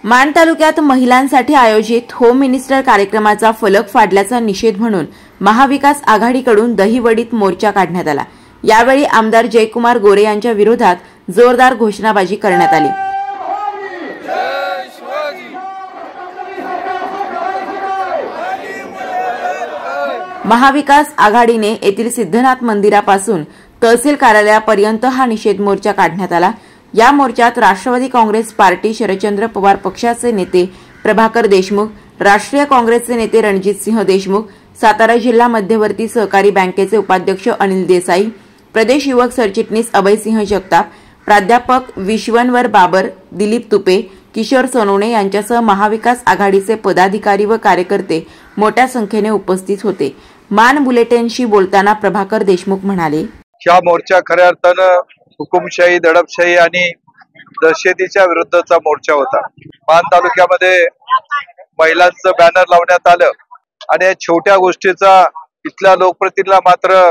माण तालुक्यात महिलांसाठी आयोजित होम मिनिस्टर कार्यक्रमाचा फलक फाडल्याचा निषेध म्हणून महाविकास आघाडीकडून दहिवडीत मोर्चा काढण्यात आला। यावेळी आमदार जयकुमार गोरे यांच्या विरोधात जोरदार घोषणाबाजी करण्यात आली। महाविकास आघाडीने येथील सिद्धनाथ मंदिरापासून तहसील कार्यालयापर्यंत हा निषेध मोर्चा काढण्यात आला। या मोर्चात राष्ट्रवादी काँग्रेस पार्टी, शरदचंद्र पवार पक्षाचे नेते प्रभाकर देशमुख, राष्ट्रीय काँग्रेसचे नेते रणजितसिंह देशमुख, सातारा जिल्हा मध्यवर्ती सहकारी बँकेचे उपाध्यक्ष अनिल देसाई, प्रदेश युवक सरचिटणीस अभयसिंह जगताप, प्राध्यापक विश्वनवर बाबर, दिलीप तुपे, किशोर सोनवणे यांच्यासह महाविकास आघाडीचे पदाधिकारी व कार्यकर्ते मोठ्या संख्येने उपस्थित होते। मान बुलेटिनशी बोलताना प्रभाकर देशमुख म्हणाले, हा मोर्चा खऱ्या अर्थानं हुकुमशाही, दडपशाही आणि दहशतीच्या विरुद्धचा मोर्चा होता। मान तालुक्यामध्ये महिलांचं बॅनर लावण्यात आलं आणि या छोट्या गोष्टीचा इथल्या लोकप्रतिनिधीला मात्र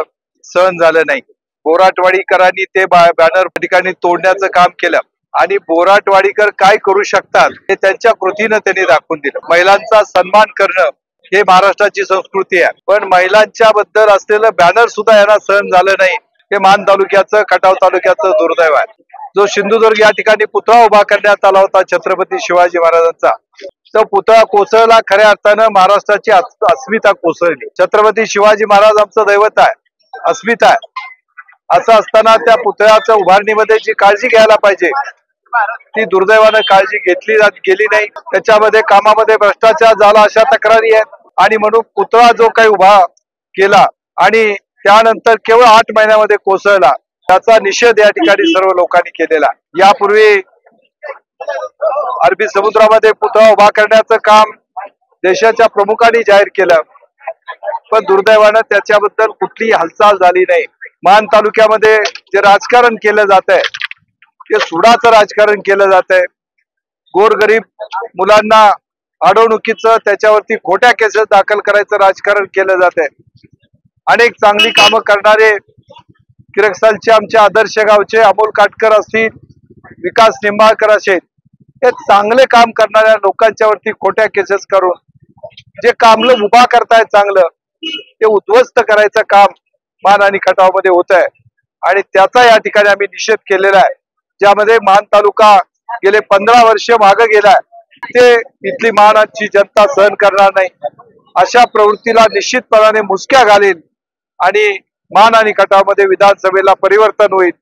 सहन झालं नाही। बोराटवाडीकरांनी ते बॅनर ठिकाणी तोडण्याचं काम केलं आणि बोराटवाडीकर काय करू शकतात हे त्यांच्या कृतीनं त्यांनी दाखवून दिलं। महिलांचा सन्मान करणं हे महाराष्ट्राची संस्कृती आहे, पण महिलांच्या बद्दल असलेलं बॅनर सुद्धा यांना सहन झालं नाही। हे मान तालुक्याचं, खटाव तालुक्याचं दुर्दैव आहे। जो सिंधुदुर्ग या ठिकाणी पुतळा उभा करण्यात आला होता छत्रपती शिवाजी महाराजांचा, तो पुतळा कोसळला। खऱ्या अर्थानं महाराष्ट्राची अस्मिता कोसळली। छत्रपती शिवाजी महाराज आमचं दैवत आहे, अस्मिता आहे। असं असताना त्या पुतळ्याच्या उभारणीमध्ये जी काळजी घ्यायला पाहिजे ती दुर्दैवानं काळजी घेतली गेली नाही। त्याच्यामध्ये कामामध्ये भ्रष्टाचार झाला अशा तक्रारी आहेत आणि म्हणून पुतळा जो काही उभा केला आणि त्यानंतर केवळ 8 महिन्यामध्ये कोसळला, त्याचा निषेध या ठिकाणी सर्व लोकांनी केलेला। यापूर्वी अरबी समुद्रामध्ये पुतळा उभा करण्याचं काम देशाच्या प्रमुखांनी जाहीर केलं, पण दुर्दैवानं त्याच्याबद्दल कुठलीही हालचाल झाली नाही। मान तालुक्यामध्ये जे राजकारण केलं जात आहे ते सुडाचं राजकारण केलं जात आहे। गोरगरीब मुलांना अडवणुकीचं, त्याच्यावरती खोट्या केसेस दाखल करायचं राजकारण केलं जात आहे। अनेक चांगली कामं करणारे किरकसालचे आमचे आदर्श गावचे अमोल काटकर असतील, विकास निंबाळकर असेल, हे चांगले काम करणाऱ्या लोकांच्या वरती खोट्या केसेस करून जे कामलं उभा करतायत चांगलं ते उद्ध्वस्त करायचं काम मान आणि खटावमध्ये होत आहे आणि त्याचा या ठिकाणी आम्ही निषेध केलेला आहे। ज्यामध्ये मान तालुका गेले 15 वर्ष मागे गेलाय, ते इथली मानाची जनता सहन करणार नाही। अशा प्रवृत्तीला निश्चितपणाने मुसक्या घालेल आणि मान आणि खटावमध्ये विधानसभेला परिवर्तन होईल।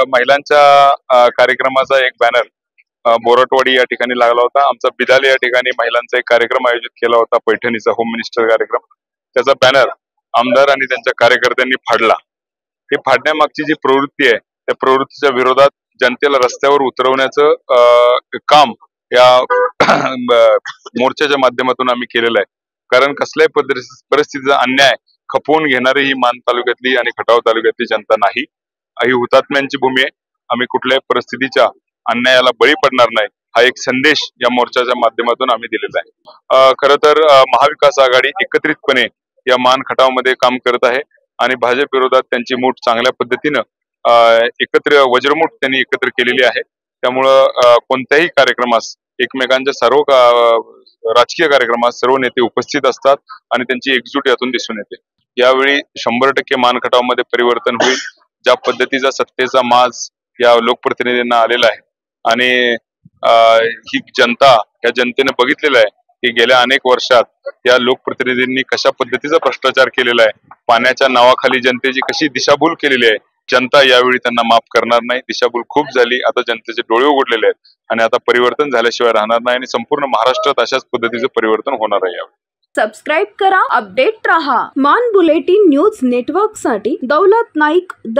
महिलांच्या कार्यक्रमाचा एक बॅनर बोरटवाडी या ठिकाणी लागला होता। आमचा बिदाले या ठिकाणी महिलांचा एक कार्यक्रम आयोजित केला होता, पैठणीचा होम मिनिस्टर कार्यक्रम। त्याचा बॅनर आमदार आणि त्यांच्या कार्यकर्त्यांनी फाडला। हे फाडण्यामागची जी प्रवृत्ती आहे त्या प्रवृत्तीच्या विरोधात जनतेला रस्त्यावर उतरवण्याचं काम या मोर्चाच्या माध्यमातून आम्ही केलेलं आहे। कारण कसल्याही परिस्थितीचा अन्याय खपवून घेणारी ही मान तालुक्यातली आणि खटाव तालुक्यातली जनता नाही। ही हुतात्म्यांची भूमी आहे। आम्ही कुठल्याही परिस्थितीच्या अन्यायाला बळी पडणार नाही, हा एक संदेश या मोर्चाच्या माध्यमातून आम्ही दिलेला आहे। खरं तर महाविकास आघाडी एकत्रितपणे या मान खटावमध्ये काम करत आहे आणि भाजप विरोधात त्यांची मूठ चांगल्या पद्धतीनं एकत्र वज्रमूठ त्यांनी एकत्र केलेली आहे। त्यामुळं कोणत्याही कार्यक्रमास, एकमेकांच्या सर्व राजकीय कार्यक्रमात सर्व नेते उपस्थित असतात आणि त्यांची एकजूट यातून दिसून येते। यावेळी 100% मान खटावमध्ये परिवर्तन होईल। ज्या पद्धतीचा सत्तेचा माज या लोकप्रतिनिधींना आलेला आहे आणि ही जनता, या जनतेने बघितलेलं आहे की गेल्या अनेक वर्षात या लोकप्रतिनिधींनी कशा पद्धतीचा भ्रष्टाचार केलेला आहे, पाण्याच्या नावाखाली जनतेची कशी दिशाभूल केलेली आहे। जनता यावेळी त्यांना माफ करणार नाही। दिशाभूल खूप झाली, आता जनतेचे डोळे उघडलेले आहेत आणि आता परिवर्तन झाल्याशिवाय राहणार नाही आणि संपूर्ण महाराष्ट्रात अशाच पद्धतीचं परिवर्तन होणार आहे। यावेळी सबस्क्राइब करा, अपडेट रहा। मान बुलेटिन न्यूज नेटवर्क साठी दौलत नाईक।